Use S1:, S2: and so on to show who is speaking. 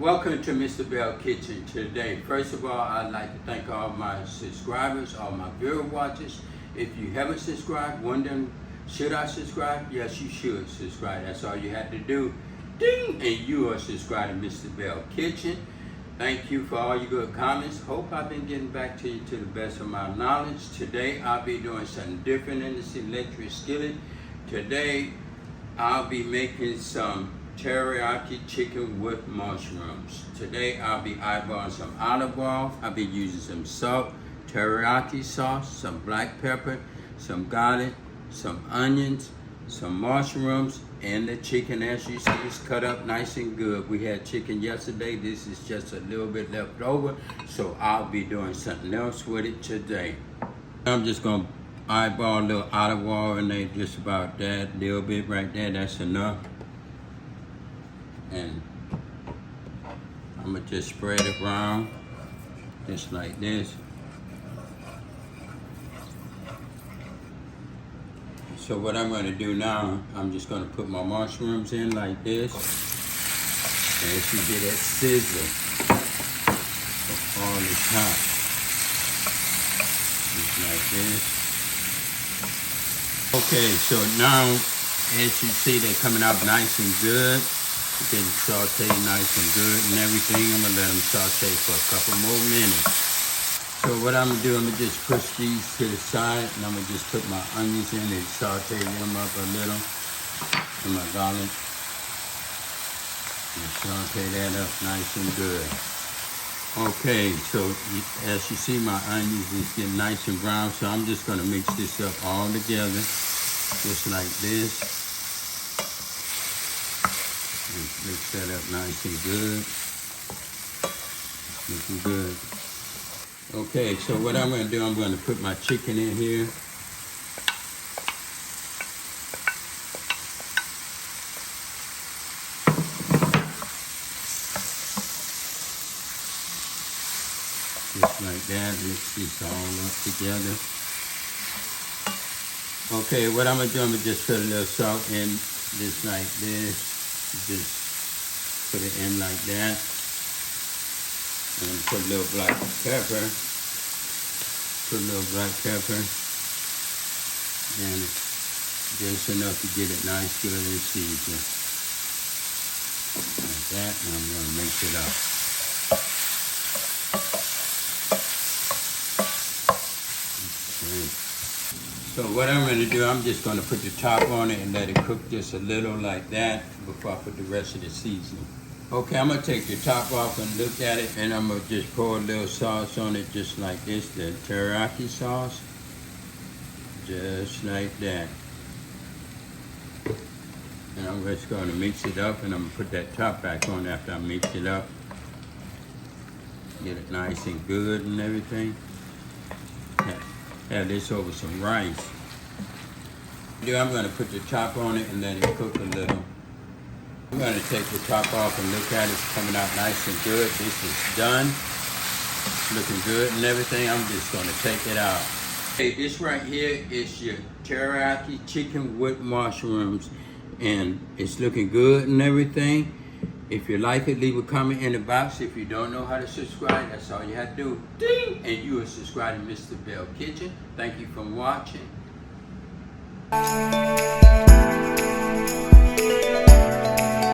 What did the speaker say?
S1: Welcome to Mr. Belle Kitchen today. First of all, I'd like to thank all my subscribers, all my viewer watchers. If you haven't subscribed, wondering, should I subscribe? Yes, you should subscribe. That's all you have to do. Ding! And you are subscribed to Mr. Belle Kitchen. Thank you for all your good comments. Hope I've been getting back to you to the best of my knowledge. Today, I'll be doing something different in this electric skillet. Today, I'll be making some teriyaki chicken with mushrooms. Today I'll be eyeballing some olive oil. I'll be using some salt, teriyaki sauce, some black pepper, some garlic, some onions, some mushrooms, and the chicken, as you see, is cut up nice and good. We had chicken yesterday. This is just a little bit left over, so I'll be doing something else with it today. I'm just gonna eyeball a little olive oil in there, just about that little bit right there. That's enough. And I'm gonna just spread it around just like this. So what I'm gonna do now, I'm just gonna put my mushrooms in like this. And as you get that sizzle all the top, just like this. Okay, so now as you see, they're coming out nice and good. Getting sauteed nice and good and everything. I'm gonna let them saute for a couple more minutes. So what I'm gonna do, I'm gonna just push these to the side and I'm gonna just put my onions in and saute them up a little. And my garlic. And saute that up nice and good. Okay, so as you see, my onions is getting nice and brown, so I'm just gonna mix this up all together, just like this. Mix that up nice and good. Looking good. Okay, so what I'm going to do, I'm going to put my chicken in here. Just like that, mix this all up together. Okay, what I'm going to do, I'm going to just put a little salt in, just like this. Just put it in like that, and put a little black pepper, and just enough to get it nice, good and seasoned. Like that, and I'm going to mix it up. Okay. So what I'm going to do, I'm just going to put the top on it and let it cook just a little like that before I put the rest of the seasoning. Okay, I'm going to take the top off and look at it, and I'm going to just pour a little sauce on it just like this, the teriyaki sauce. Just like that. And I'm just going to mix it up, and I'm going to put that top back on after I mix it up. Get it nice and good and everything. Have this over some rice. I'm going to put the top on it and let it cook a little. I'm going to take the top off and look at it. It's coming out nice and good. This is done. Looking good and everything. I'm just going to take it out. Okay, this right here is your teriyaki chicken with mushrooms. And it's looking good and everything. If you like it, leave a comment in the box. If you don't know how to subscribe, that's all you have to do. Ding! And you are subscribed to Mr. Belle Kitchen. Thank you for watching.